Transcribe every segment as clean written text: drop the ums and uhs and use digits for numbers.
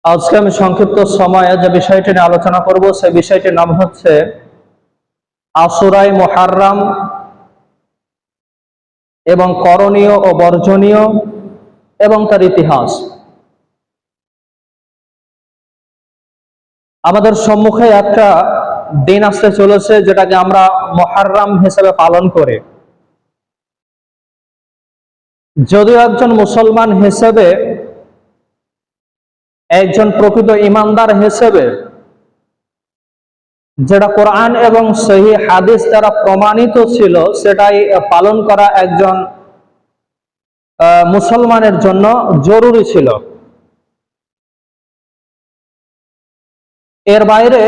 আজকে আমি সংক্ষিপ্ত সময়ে যে বিষয়টি নিয়ে আলোচনা করব সেই বিষয়টির নাম হচ্ছে আশুরায়ে মুহাররম এবং করণীয় ও বর্জনীয় এবং তার ইতিহাস। আমাদের সম্মুখে একটা দিন আসতে চলেছে যেটাকে আমরা মুহাররম হিসেবে পালন করি। যদিও একজন মুসলমান হিসেবে, একজন প্রকৃত ঈমানদার হিসেবে যেটা কোরআন এবং সহিহ হাদিস দ্বারা প্রমাণিত ছিল সেটাই পালন করা একজন মুসলমানের জন্য জরুরি ছিল। এর বাইরে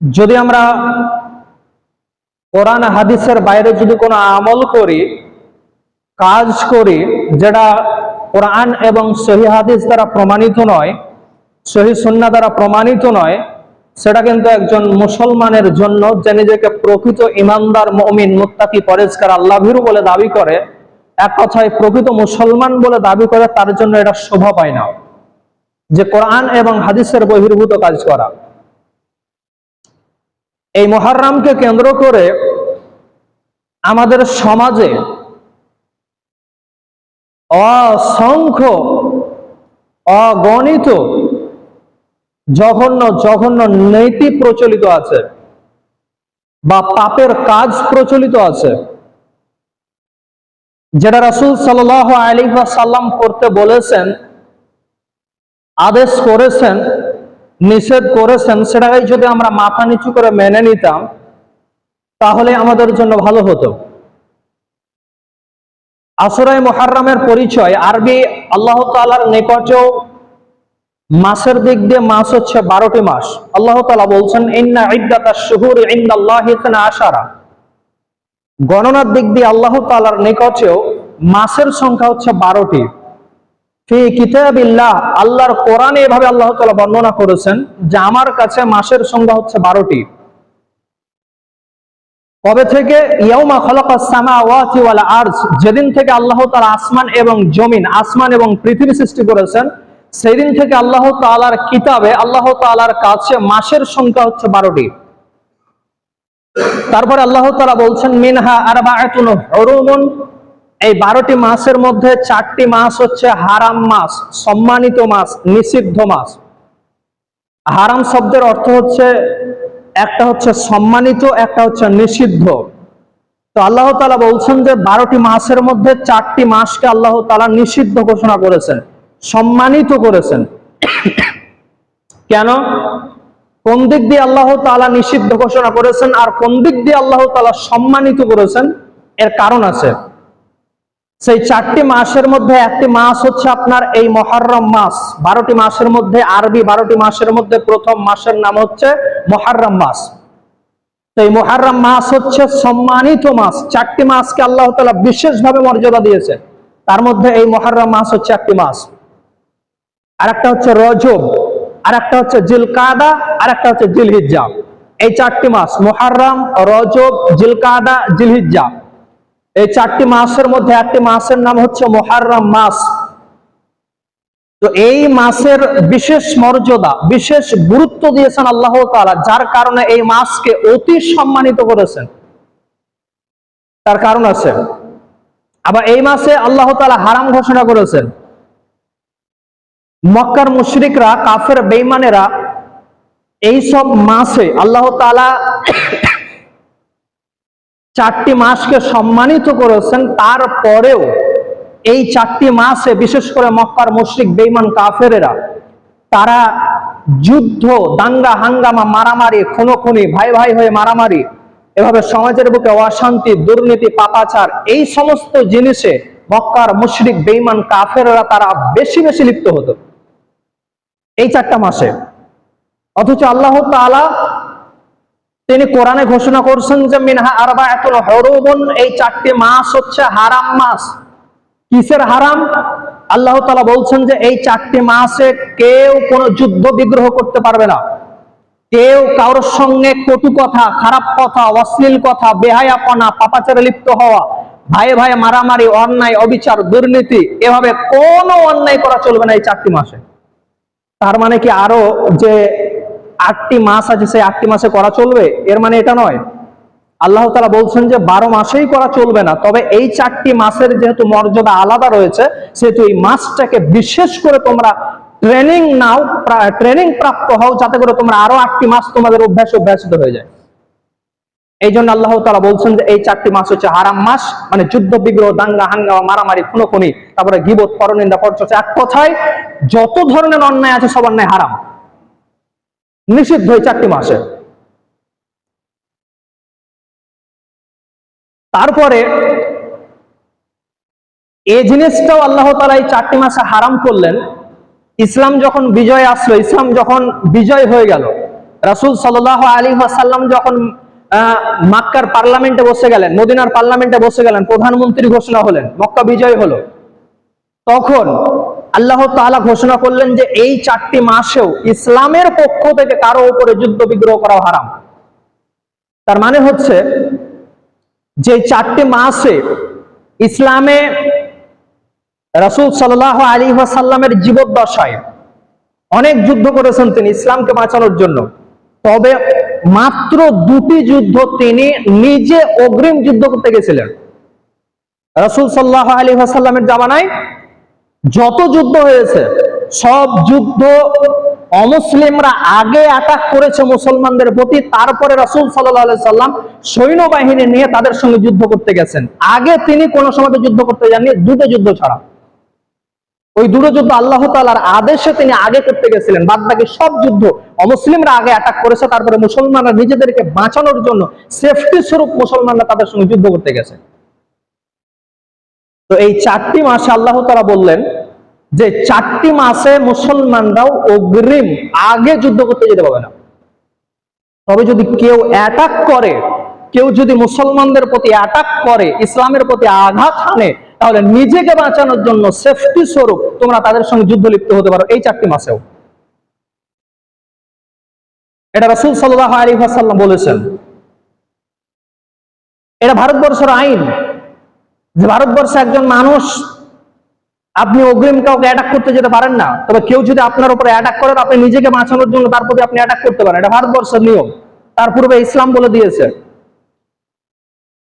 যদি আমরা কোরআন হাদিসের বাইরে যদি কোনো আমল করি, কাজ করি যেটা কোরআন এবং সহিহ হাদিস দ্বারা প্রমাণিত নয়, সহিহ সুন্নাহ দ্বারা প্রমাণিত নয়, সেটা কিন্তু একজন মুসলমানের জন্য যে নিজেকে প্রকৃত ঈমানদার, মুমিন, মুত্তাকি, পরেজগার, আল্লাহভীরু বলে দাবি করে, এক কথায় প্রকৃত মুসলমান বলে দাবি করে, তার জন্য এটা শোভা পায় না যে কোরআন এবং হাদিসের বহির্ভূত কাজ করা। এই মুহাররমকে কেন্দ্র করে আমাদের সমাজে অসংখ্য অগণিত জঘন্য জঘন্য নীতি প্রচলিত আছে বা পাপের কাজ প্রচলিত আছে, যেটা রাসূল সাল্লাল্লাহু আলাইহি ওয়াসাল্লাম করতে বলেছেন, আদেশ করেছেন, নিষেধ করেছেন, সেটাকে যদি আমরা মাথা নিচু করে মেনে নিতাম তাহলে আমাদের জন্য ভালো হতো। আশুরায়ে মুহাররমের পরিচয় আরবি আল্লাহ তাআলার নিকটেও মাসের দিক দিয়ে মাস হচ্ছে 12টি মাস। আল্লাহ তাআলা বলছেন ইন্না ইদ্দাতাশ শুহুরি ইনদাল্লাহি 12। গণনার দিক দিয়ে আল্লাহ তাআলার নিকটেও মাসের সংখ্যা হচ্ছে 12টি। ফি কিতাবিল্লাহ, আল্লাহর কোরআনে এভাবে আল্লাহ তাআলা বর্ণনা করেছেন যে আমার কাছে মাসের সংখ্যা হচ্ছে 12টি। কবে থেকে? ইয়াউমা খালাকাস সামাওয়াতি ওয়াল আরজ, যেদিন থেকে আল্লাহ তাআলা আসমান এবং জমিন, আসমান এবং পৃথিবী সৃষ্টি করেছেন, সেই দিন থেকে আল্লাহ তাআলার কিতাবে, আল্লাহ তাআলার কাছে মাসের সংখ্যা হচ্ছে 12টি। তারপরে আল্লাহ তাআলা বলছেন মিনহা আরবাআতুন হুরুমুন, এই 12টি মাসের মধ্যে 4টি মাস হচ্ছে হারাম মাস, সম্মানিত মাস, নিষিদ্ধ মাস। হারাম শব্দের অর্থ হচ্ছে, একটা হচ্ছে সম্মানিত, একটা হচ্ছে নিষিদ্ধ। তো আল্লাহ তাআলা বলছেন যে 12টি মাসের মধ্যে 4টি মাসকে আল্লাহ তাআলা নিষিদ্ধ ঘোষণা করেছেন, সম্মানিত করেছেন। কেন? কোন দিক দিয়ে আল্লাহ তাআলা নিষিদ্ধ ঘোষণা করেছেন আর কোন দিক দিয়ে আল্লাহ তাআলা সম্মানিত করেছেন, এর কারণ আছে। সেই 4টি মাসের মধ্যে একটি মাস হচ্ছে আপনার এই মুহাররম মাস। 12টি মাসের মধ্যে, আরবি 12টি মাসের মধ্যে প্রথম মাসের নাম হচ্ছে মুহাররম মাস। তো এই মুহাররম মাস হচ্ছে সম্মানিত মাস। 4টি মাসকে আল্লাহ তাআলা বিশেষভাবে মর্যাদা দিয়েছে, তার মধ্যে এই মুহাররম মাস হচ্ছে একটি মাস। আর একটা হচ্ছে রজব, আর একটা হচ্ছে জিলকাদা, আর একটা হচ্ছে জিলহিজ্জা। এই 4টি মাস, মুহাররম, রজব, জিলকাদা, জিলহিজ্জা, এই 4টি মাসের মধ্যে একটি মাসের নাম হচ্ছে মুহাররম মাস। তো এই মাসের বিশেষ মর্যাদা, বিশেষ গুরুত্ব দিয়েছেন আল্লাহ তাআলা, যার কারণে এই মাসকে অতি সম্মানিত করেছেন। তার কারণ আছে। আবার এই মাসে আল্লাহ তাআলা হারাম ঘোষণা করেছেন। মক্কার মুশরিকরা, কাফের, বেঈমানেরা এই সব মাসে আল্লাহ তাআলা 4টি মাসকে সম্মানিত করেছেন, তারপরেও এই 4টি মাসে বিশেষ করে মক্কার মুশরিক, বেঈমান, কাফেরেরা তারা যুদ্ধ, দাঙ্গা হাঙ্গামা, মারামারি, খুনোখুনি, ভাই ভাই হয়ে মারামারি, এভাবে সমাজের বুকে অশান্তি, দুর্নীতি, পাপাচার, এই সমস্ত জিনিসে মক্কার মুশরিক, বেঈমান, কাফেরেরা তারা বেশি বেশি লিপ্ত হতো এই 4টা মাসে। অথচ আল্লাহ তাআলা তিনি কোরআনে ঘোষণা করছেন যে মিনহা আরবাআতুন হুরুমুন, এই 4টি মাস হচ্ছে হারাম মাস। কিসের হারাম? আল্লাহ তাআলা বলছেন যে এই 4টি মাসে কেউ কোনো যুদ্ধ বিগ্রহ করতে পারবে না, কেউ কারোর সঙ্গে কটু কথা, খারাপ কথা, অশ্লীল কথা, বেহায়াপনা, পাপাচারে লিপ্ত হওয়া, ভাইয়ে ভাইয়ে মারামারি, অন্যায়, অবিচার, দুর্নীতি, এভাবে কোনো অন্যায় করা চলবে না এই 4টি মাসে। তার মানে কি আরো যে 8টি মাস আছে সেই 8টি মাসে করা চলবে, এর মানে এটা নয়। আল্লাহ তাআলা বলছেন যে 12 মাসেই করা চলবে না, তবে এই 4টি মাসের যেহেতু মর্যাদা আলাদা রয়েছে, সেহেতু এই মাসটাকে বিশেষ করে তোমরা ট্রেনিং নাও, ট্রেনিং প্রাপ্ত হও, যাতে করে তোমরা আরো 8টি মাস তোমাদের অভ্যাসিত হয়ে যায়। এই জন্য আল্লাহ তাআলা বলছেন যে এই 4টি মাস হচ্ছে হারাম মাস, মানে যুদ্ধ বিগ্রহ, দাঙ্গা হাঙ্গামা, মারামারি, খুনোখুনি, তারপরে গীবত, পরনিন্দা, পরচর্চা, এক কথায় যত ধরনের অন্যায় আছে সব অন্যায় হারাম, নিষিদ্ধ এই 4টি মাসে। তারপরে এই জিনিসটাও আল্লাহ তাআলা এই 4টি মাসে হারাম করলেন। ইসলাম যখন বিজয় আসলো, ইসলাম যখন বিজয় হয়ে গেল, রাসূল সাল্লাল্লাহু আলাইহি ওয়াসাল্লাম যখন মক্কার পার্লামেন্টে বসে গেলেন, মদিনার পার্লামেন্টে বসে গেলেন, প্রধানমন্ত্রী ঘোষণা হলেন, মক্কা বিজয় হলো, তখন আল্লাহ তাআলা ঘোষণা করলেন যে এই 4টি মাসেও ইসলামের পক্ষ থেকে কারো উপরে যুদ্ধ বিগ্রহ করা হারাম। তার মানে হচ্ছে যে 4টি মাসে ইসলামে রাসূল সাল্লাল্লাহু আলাইহি ওয়াসাল্লামের জীবদ্দশায় অনেক যুদ্ধ করেছেন তিনি ইসলামকে বাঁচানোর জন্য, তবে মাত্র 2টি যুদ্ধ তিনি নিজে অগ্রিম যুদ্ধ করতে গেছিলেন। রাসূল সাল্লাল্লাহু আলাইহি ওয়াসাল্লামের জামানায় যত যুদ্ধ হয়েছে সব যুদ্ধ অমুসলিমরা আগে অ্যাটাক করেছে মুসলমানদের প্রতি, তারপরে রাসূল সাল্লাল্লাহু আলাইহি সাল্লাম সৈন্যবাহিনী নিয়ে তাদের সঙ্গে যুদ্ধ করতে গেছেন। আগে তিনি কোনো সময় যুদ্ধ করতে যাননি, 2টো যুদ্ধ ছাড়া। ওই 2টো যুদ্ধ আল্লাহ তাআলার আদেশে তিনি আগে করতে গেছিলেন, বাদ বাকি সব যুদ্ধ অমুসলিমরা আগে অ্যাটাক করেছে, তারপরে মুসলমানরা নিজেদেরকে বাঁচানোর জন্য সেফটি স্বরূপ মুসলমানরা তাদের সঙ্গে যুদ্ধ করতে গেছে। তো এই 4টি মাসে আল্লাহ তাআলা বললেন যে 4টি মাসে মুসলমানরাও অগ্রিম আগে যুদ্ধ করতে যেতে পারবে না। তবে যদি কেউ অ্যাটাক করে, কেউ যদি মুসলমানদের প্রতি অ্যাটাক করে, ইসলামের প্রতি আঘাত হানে, তাহলে নিজেকে বাঁচানোর জন্য সেফটি স্বরূপ তোমরা তাদের সঙ্গে যুদ্ধ লিপ্ত হতে পারো এই 4টি মাসেও। এটা রাসূল সাল্লাল্লাহু আলাইহি ওয়াসাল্লাম বলেছেন। এটা ভারতবর্ষের আইন যে ভারতবর্ষে একজন মানুষ, আপনি অগ্রিম কাউকে অ্যাটাক করতে যেতে পারেন না, তবে কেউ যদি আপনার উপরে অ্যাটাক করেন, আপনি নিজেকে বাঁচানোর জন্য তার প্রতি আপনি অ্যাটাক করতে পারেন। এটা ভারতবর্ষের নিয়ম, তার পূর্বে ইসলাম বলে দিয়েছে।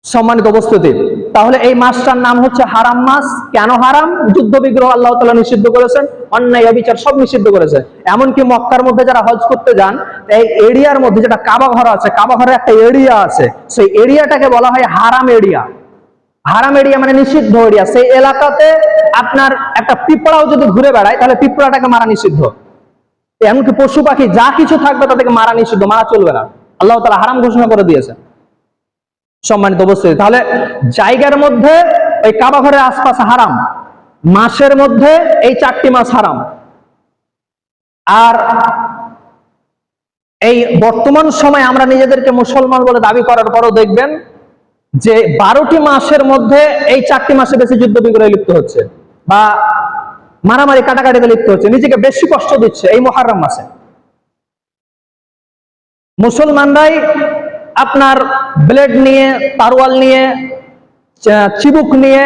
সম্মানিত উপস্থিতি, তাহলে এই মাসটার নাম হচ্ছে হারাম মাস। কেন হারাম? যুদ্ধ বিগ্রহ আল্লাহ তাআলা নিষিদ্ধ করেছেন, অন্যায় অবিচার সব নিষিদ্ধ করেছে। এমনকি মক্কার মধ্যে যারা হজ করতে যান, এই এরিয়ার মধ্যে যেটা কাবা ঘর আছে, কাবা ঘরের একটা এরিয়া আছে, সেই এরিয়াটাকে বলা হয় হারাম এরিয়া। হারাম এরিয়া মানে নিষিদ্ধ এরিয়া। সেই এলাকাতে আপনার একটা পিঁপড়াও যদি ঘুরে বেড়ায়, তাহলে পিঁপড়াটাকে মারা নিষিদ্ধ। এমনকি পশু পাখি যা কিছু থাকবে তাদেরকে মারা নিষিদ্ধ, মারা চলবে না, আল্লাহ তাআলা হারাম ঘোষণা করে দিয়েছে। সম্মানিত উপস্থিতি, তাহলে জায়গার মধ্যে ওই কাবা ঘরের আশপাশে হারাম, মাসের মধ্যে এই 4টি মাস হারাম। আর এই বর্তমান সময় আমরা নিজেদেরকে মুসলমান বলে দাবি করার পরও দেখবেন যে 12টি মাসের মধ্যে এই 4টি মাসে বেশি যুদ্ধ বিগ্রহে লিপ্ত হচ্ছে বা মারামারি কাটাকাটিতে লিপ্ত হচ্ছে, নিজেকে বেশি কষ্ট দিচ্ছে এই মুহররম মাসে। মুসলমানরাই আপনার ব্লেড নিয়ে, তারওয়াল নিয়ে, চিবুক নিয়ে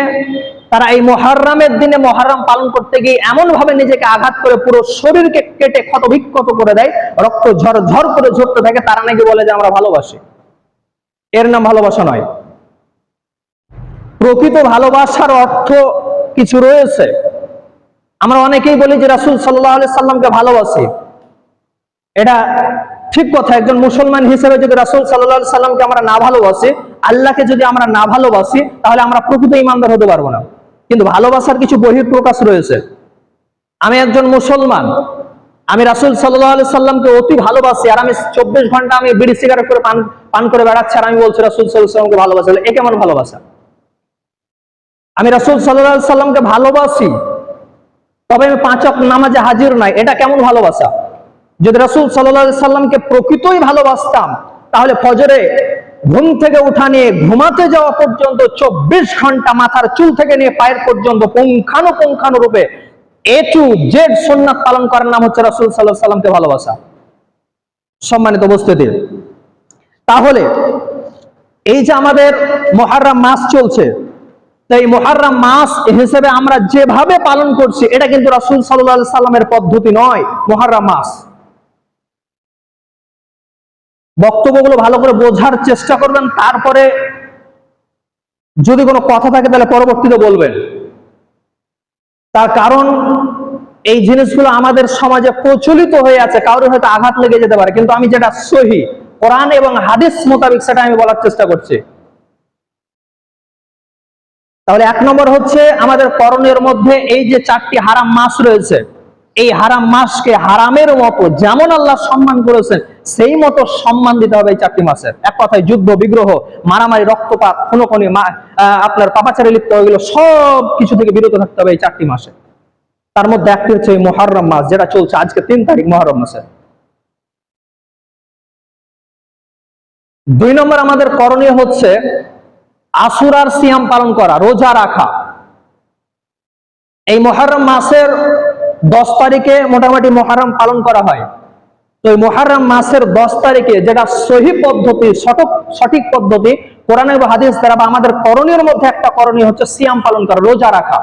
তারা এই মুহররমের দিনে মুহররম পালন করতে গিয়ে এমন ভাবে নিজেকে আঘাত করে পুরো শরীরকে কেটে ক্ষতবিক্ষত করে দেয়, রক্ত ঝরঝর করে ঝরতে থাকে। তারা নাকি বলে যে আমরা ভালোবাসি। এর নাম ভালোবাসা নয়। প্রকৃত ভালোবাসার অর্থ কিছু রয়েছে। আমরা অনেকেই বলি যে রাসূল সাল্লাল্লাহু আলাইহি সাল্লামকে ভালোবাসি, এটা ঠিক কথা। একজন মুসলমান হিসেবে যদি রাসূল সাল্লাল্লাহু আলাইহি সাল্লামকে আমরা না ভালোবাসি, আল্লাহকে যদি আমরা না ভালোবাসি, তাহলে আমরা প্রকৃত ঈমানদার হতে পারবো না। কিন্তু ভালোবাসার কিছু বহিঃপ্রকাশ রয়েছে। আমি একজন মুসলমান, আমি রাসূল সাল্লাল্লাহু আলাইহি সাল্লামকে অতি ভালোবাসি, আর আমি 24 ঘন্টা আমি বিড়ি সিগারেট করে পান করে বেড়াচ্ছি, আর আমি বলছি রাসূল সাল্লাল্লাহু আলাইহি সাল্লামকে ভালোবাসি। এ কেমন ভালোবাসা? আমি রাসূল সাল্লাল্লাহু আলাইহি সাল্লামকে ভালোবাসি, তবে আমি 5 ওয়াক্ত নামাজে হাজির নাই, এটা কেমন ভালোবাসা? যদি রাসূল সাল্লাল্লাহু আলাইহি সাল্লামকে প্রকৃতই ভালোবাসতাম, তাহলে ফজরে ঘুম থেকে উঠা নিয়ে ঘুমাতে যাওয়া পর্যন্ত 24 ঘন্টা মাথার চুল থেকে নিয়ে পায়ের পর্যন্ত পুঙ্খানু রূপে A to Z সুন্নাত পালন করার নাম হচ্ছে রাসূল সাল্লাল্লাহু আলাইহি সাল্লামকে ভালোবাসা। সম্মানিত উপস্থিতি, তাহলে এই যে আমাদের মুহররম মাস চলছে, তাই মুহররম মাস হিসেবে আমরা যেভাবে পালন করছি এটা কিন্তু রাসূল সাল্লাল্লাহু আলাইহি সাল্লামের পদ্ধতি নয়। মুহররম মাস, বক্তব্যগুলো ভালো করে বোঝার চেষ্টা করবেন, তারপরে যদি কোনো কথা থাকে তাহলে পরবর্তীতে বলবেন। তার কারণ এই জিনিসগুলো আমাদের সমাজে প্রচলিত হয়ে আছে, কারোর হয়তো আঘাত লেগে যেতে পারে, কিন্তু আমি যেটা সহিহ কোরআন এবং হাদিস মোতাবেক সেটা আমি বলার চেষ্টা করছি। তাহলে এক নম্বর হচ্ছে আমাদের করণীয়ের মধ্যে এই যে 4টি হারাম মাস রয়েছে, এই হারাম মাসকে হারামের মতো যেমন আল্লাহ সম্মান করেছেন সেই মতো সম্মান দিতে হবে এই 4টি মাসের। এক কথায় যুদ্ধ বিগ্রহ, মারামারি, রক্তপাত, খুনোখুনি, আপনার পাপাচারে লিপ্ত, এগুলো সব কিছু থেকে বিরত থাকতে হবে এই 4টি মাসে। তার মধ্যে একটি হচ্ছে এই মুহররম মাস, যেটা চলছে আজকে 3 তারিখ মুহররম মাসে। 2 নম্বর আমাদের করণীয় হচ্ছে আশুরার সিয়াম পালন করা, রোজা রাখা। এই মুহররম মাসের 10 তারিখে মোটামুটি মুহররম পালন করা হয়। তো এই মুহররম মাসের 10 তারিখে যেটা সহিহ পদ্ধতি, সঠিক পদ্ধতি কোরআন এবং হাদিস দ্বারা, বা আমাদের করণীয়ের মধ্যে একটা করণীয় হচ্ছে সিয়াম পালন করা, রোজা রাখা,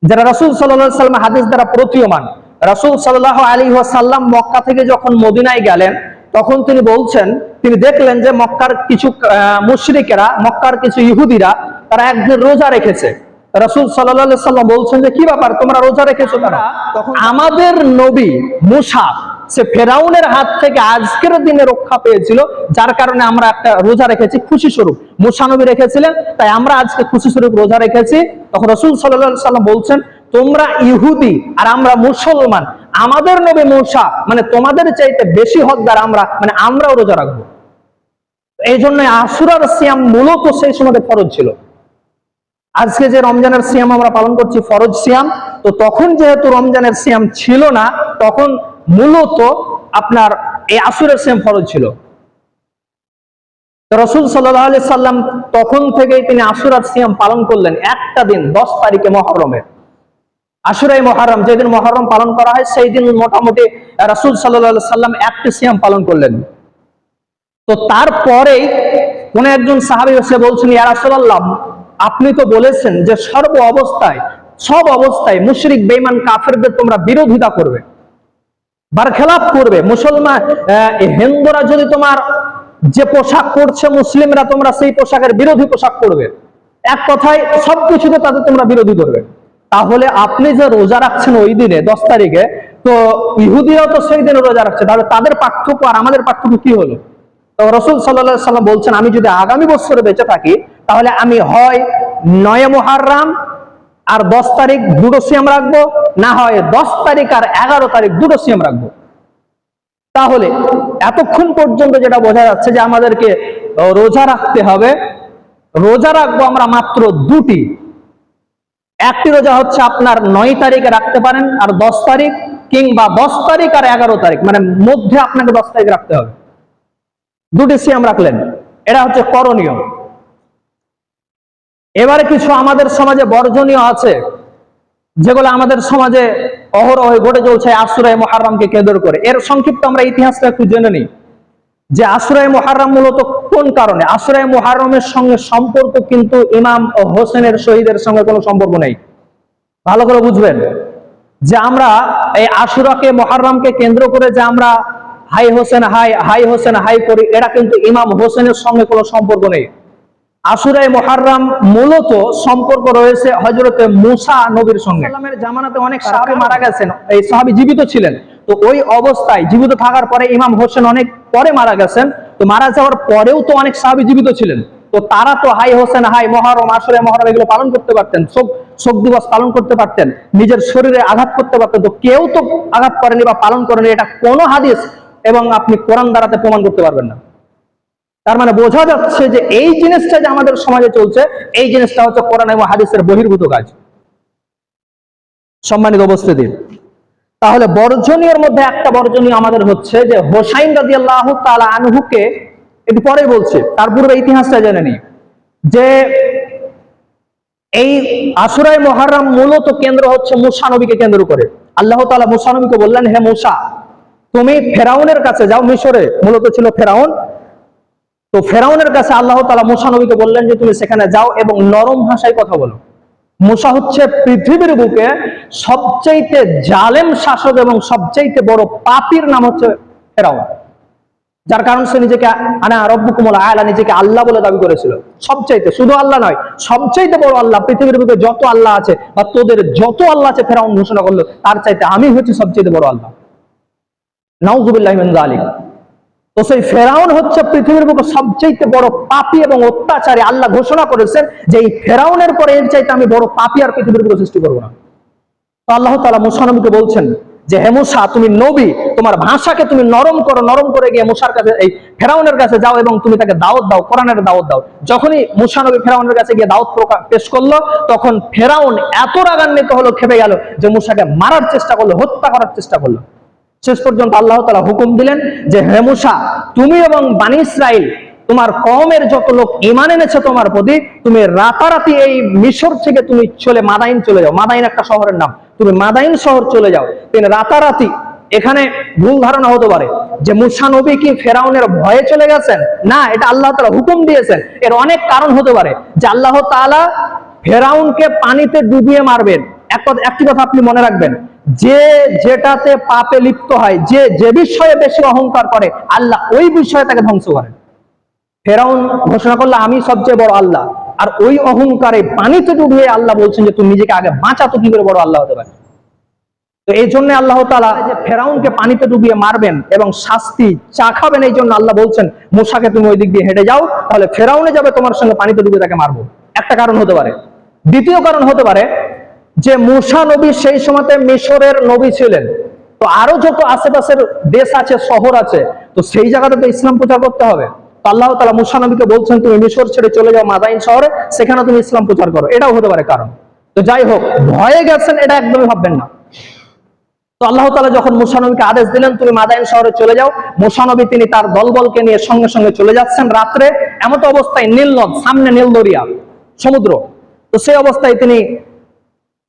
যেটা রাসূল সাল্লাল্লাহু আলাইহি ওয়াসাল্লাম হাদিস দ্বারা প্রতীয়মান। রাসূল সাল্লাল্লাহু আলাইহি ওয়াসাল্লাম মক্কা থেকে যখন মদিনায় গেলেন তখন তিনি বলছেন, তিনি দেখলেন যে মক্কার কিছু মুশরিকেরা, মক্কার কিছু ইহুদিরা তারা একদিন রোজা রেখেছে। রাসূল সাল্লাল্লাহু আলাইহি ওয়াসাল্লাম বলছেন যে কি ব্যাপার, তোমরা রোজা রেখেছো কেন? তখন আমাদের নবী মূসা সে ফেরাউনের হাত থেকে আজকের দিনে রক্ষা পেয়েছিল, যার কারণে আমরা একটা রোজা রেখেছি খুশি স্বরূপ। মূসা নবী রেখেছিলেন, তাই আমরা আজকে খুশি স্বরূপ রোজা রেখেছি। তখন রাসূল সাল্লাল্লাহু আলাইহি ওয়াসাল্লাম বলছেন, তোমরা ইহুদি আর আমরা মুসলমান, আমাদের নবী মূসা মানে তোমাদের চাইতে বেশি হকদার আমরা, মানে আমরাও রোজা রাখবো। এই জন্য আশুরার সিয়াম মূলত সেই সময় ফরজ ছিল। আজকে যে রমজানের সিয়াম আমরা পালন করছি ফরজ সিয়াম, তো তখন যেহেতু রমজানের সিয়াম ছিল না, তখন মূলত আপনার এই আশুরের সিয়াম ফরজ ছিল। রাসূল সাল্লাল্লাহু আলাইহি সাল্লাম তখন থেকেই তিনি আশুরার সিয়াম পালন করলেন একটা দিন, 10 তারিখে মুহররমের। আশুরাই মুহররম, যেদিন মুহররম পালন করা হয় সেই দিন মোটামুটি রাসূল সাল্লাল্লাহু আলাইহি সাল্লাম একটি সিয়াম পালন করলেন। তো তারপরেই কোন একজন সাহাবী এসে বলছেন, ইয়া রাসূলুল্লাহ, আপনি তো বলেছেন যে সর্ব অবস্থায়, সব অবস্থায় মুশরিক বেঈমান কাফেরদের তোমরা বিরোধিতা করবে, বারখেলাপ করবে। মুসলমান হিন্দুরা যদি তোমার যে পোশাক পরছে মুসলিমরা, তোমরা সেই পোশাকের বিরোধী পোশাক পরবে, এক কথায় সবকিছুতে তাদের তোমরা বিরোধী করবে। তাহলে আপনি যে রোজা রাখছেন ওই দিনে 10 তারিখে, তো ইহুদিরাও তো সেই দিনে রোজা রাখছে, তাহলে তাদের পার্থক্য আর আমাদের পার্থক্য কি হলো? তো রাসূল সাল্লাল্লাহু আলাইহি সাল্লাম বলছেন, আমি যদি আগামী বছরে বেঁচে থাকি তাহলে আমি হয় 9 মুহররম আর 10 তারিখ দুটো সিয়াম রাখবো, না হয় 10 তারিখ আর 11 তারিখ দুটো সিয়াম রাখবো। তাহলে এতক্ষণ পর্যন্ত যেটা বোঝা যাচ্ছে যে আমাদেরকে রোজা রাখতে হবে। রোজা রাখবো আমরা মাত্র দুটি। একটি রোজা হচ্ছে আপনার 9 তারিখে রাখতে পারেন আর 10 তারিখ, কিংবা 10 তারিখ আর 11 তারিখ, মানে মধ্যে আপনাকে 10 তারিখ রাখতে হবে। দুটি সিয়াম রাখলেন, এটা হচ্ছে করণীয়। এবারে কিছু আমাদের সমাজে বর্জনীয় আছে, যেগুলো আমাদের সমাজে অহরহ ঘটে চলছে আশুরায়ে মুহররমকে কেন্দ্র করে। এর সংক্ষিপ্ত আমরা ইতিহাসটা একটু জেনে নিই যে আশুরায়ে মুহররম মূলত কোন কারণে। আশুরায়ে মুহররমের সঙ্গে সম্পর্ক কিন্তু ইমাম হোসেনের শহীদের সঙ্গে কোনো সম্পর্ক নেই। ভালো করে বুঝবেন যে আমরা এই আশুরাকে মুহররমকে কেন্দ্র করে যে আমরা হাই হোসেন হাই, হাই হোসেন হাই করি, এটা কিন্তু ইমাম হোসেনের সঙ্গে কোনো সম্পর্ক নেই। আশুরায়ে মুহররম মূলত সম্পর্ক রয়েছে হযরতে মূসা নবীর সঙ্গে। ইসলামের জামানাতে অনেক সাহাবী মারা গেছেন, এই সাহাবী জীবিত ছিলেন, তো ওই অবস্থায় জীবিত থাকার পরে ইমাম হোসেন অনেক পরে মারা গেছেন, তো মারা যাওয়ার পরেও তো অনেক সাহাবী জীবিত ছিলেন, তো তারা তো হাই হোসেন হাই, মুহররম, আশুরায়ে মুহররম এগুলো পালন করতে পারতেন, শোক দিবস পালন করতে পারতেন, নিজের শরীরে আঘাত করতে পারতেন। তো কেউ তো আঘাত করেনি বা পালন করেনি, এটা কোনো হাদিস এবং আপনি কোরআন দ্বারাতে প্রমাণ করতে পারবেন না। তার মানে বোঝা যাচ্ছে যে এই জিনিসটা যে আমাদের সমাজে চলছে, এই জিনিসটা হচ্ছে কোরআন এবং হাদিসের বহির্ভূত কাজ। সম্মানিত উপস্থিতি, তাহলে বর্জনীয়ের মধ্যে একটা বর্জনীয় আমাদের হচ্ছে যে হোসাইন রাদিয়াল্লাহু তাআলা আনহুকে, একটু পরে বলছে, তার পূর্বে ইতিহাসটা জেনে নিই যে এই আশুরায়ে মুহররম মূলত কেন্দ্র হচ্ছে মূসা নবীকে কেন্দ্র করে। আল্লাহ তাআলা মূসা নবীকে বললেন, হে মূসা, তুমি ফেরাউনের কাছে যাও, মিশরে মূলত ছিল ফেরাউন, তো ফেরাউনের কাছে আল্লাহ তাআলা মূসা নবীকে বললেন যে তুমি সেখানে যাও এবং নরম ভাষায় কথা বলো। মূসা হচ্ছে পৃথিবীর বুকে সবচাইতে জালেম শাসক এবং সবচাইতে বড় পাপীর নাম হচ্ছে ফেরাউন, যার কারণ সে নিজেকে আনা রব্বুকুমুল আ'লা, নিজেকে আল্লাহ বলে দাবি করেছিল। সবচাইতে, শুধু আল্লাহ নয়, সবচাইতে বড় আল্লাহ, পৃথিবীর বুকে যত আল্লাহ আছে বা তোদের যত আল্লাহ আছে, ফেরাউন ঘোষণা করলো তার চাইতে আমি হচ্ছি সবচাইতে বড় আল্লাহ। নাউযুবিল্লাহি মিন যালিক। তো সেই ফেরাউন হচ্ছে পৃথিবীর বুকে সবচাইতে বড় পাপী এবং অত্যাচারী। আল্লাহ ঘোষণা করেছেন যে এই ফেরাউনের পরে এর চাইতে আমি বড় পাপী আর পৃথিবীর বুকে সৃষ্টি করবো না। তো আল্লাহ তাআলা মূসা নবীকে বলছেন যে হে মূসা, তুমি নবী, তোমার ভাষাকে তুমি নরম করো, নরম করে গিয়ে মূসার কাছে, এই ফেরাউনের কাছে যাও এবং তুমি তাকে দাওয়াত দাও, কোরআনের দাওয়াত দাও। যখনই মূসা নবী ফেরাউনের কাছে গিয়ে দাওয়াত পেশ করলো, তখন ফেরাউন এত রাগান্বিত হলো, খেপে গেল যে মূসাকে মারার চেষ্টা করলো, হত্যা করার চেষ্টা করলো। শেষ পর্যন্ত আল্লাহ তাআলা হুকুম দিলেন যে হে মূসা, তুমি এবং বনী ইসরাইল, তোমার কওমের যত লোক ঈমান এনেছে তোমার প্রতি, তুমি রাতারাতি এই মিশর থেকে তুমি চলে মাদাইন চলে যাও। মাদাইন একটা শহরের নাম, তুমি মাদাইন শহর চলে যাও। তিনি রাতারাতি, এখানে ভুল ধারণা হতে পারে যে মূসা নবী কি ফেরাউনের ভয়ে চলে গেছেন, না, এটা আল্লাহ তাআলা হুকুম দিয়েছেন। এর অনেক কারণ হতে পারে যে আল্লাহ তাআলা ফেরাউনকে পানিতে ডুবিয়ে মারবেন। একটি কথা আপনি মনে রাখবেন, যে যেটাতে পাপে লিপ্ত হয়, যে যে বিষয়ে বেশি অহংকার করে, আল্লাহ ওই বিষয়ে তাকে ধ্বংস করেন। ফেরাউন ঘোষণা করলো আমি সবচেয়ে বড় আল্লাহ, আর ওই অহংকারে পানিতে ডুবিয়ে আল্লাহ বলছেন যে তুমি নিজেকে আগে বাঁচা, তো কি করে বড় আল্লাহ হতে পারে। তো এই জন্য আল্লাহ তাআলা যে ফেরাউনকে পানিতে ডুবিয়ে মারবেন এবং শাস্তি চাখাবেন, এই জন্য আল্লাহ বলছেন মূসাকে তুমি ওই দিক দিয়ে হেঁটে যাও, তাহলে ফেরাউনে যাবে তোমার সঙ্গে, পানিতে ডুবিয়ে তাকে মারবো। একটা কারণ হতে পারে। দ্বিতীয় কারণ হতে পারে যে মূসা নবী সেই সময়তে মিশরের নবী ছিলেন, তো আরো যত আশেপাশের দেশ আছে, শহর আছে, তো সেই জায়গাতে তো ইসলাম প্রচার করতে হবে। তো আল্লাহ তাআলা মূসা নবীকে বলছেন তুমি মিশর ছেড়ে চলে যাও মাদাইন শহরে, সেখানে তুমি ইসলাম প্রচার করো। এটাও হতে পারে কারণ। তো যাই হোক, ভয়ে গেছেন এটা একদমই ভাববেন না। তো আল্লাহ তাআলা যখন মূসা নবীকে আদেশ দিলেন তুমি মাদাইন শহরে চলে যাও, মূসা নবী তিনি তার দলবলকে নিয়ে সঙ্গে সঙ্গে চলে যাচ্ছেন রাত্রে। এমত অবস্থায় নীল নদ, সামনে নীল দরিয়া, সমুদ্র। তো সেই অবস্থায়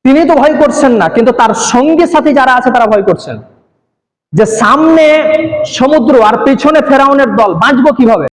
তিনি তো ভয় করছেন না, কিন্তু তার সঙ্গী সাথী যারা আছে তারা ভয় করছেন যে সামনে সমুদ্র আর পিছনে ফেরাউনের দল, বাঁচবো কিভাবে।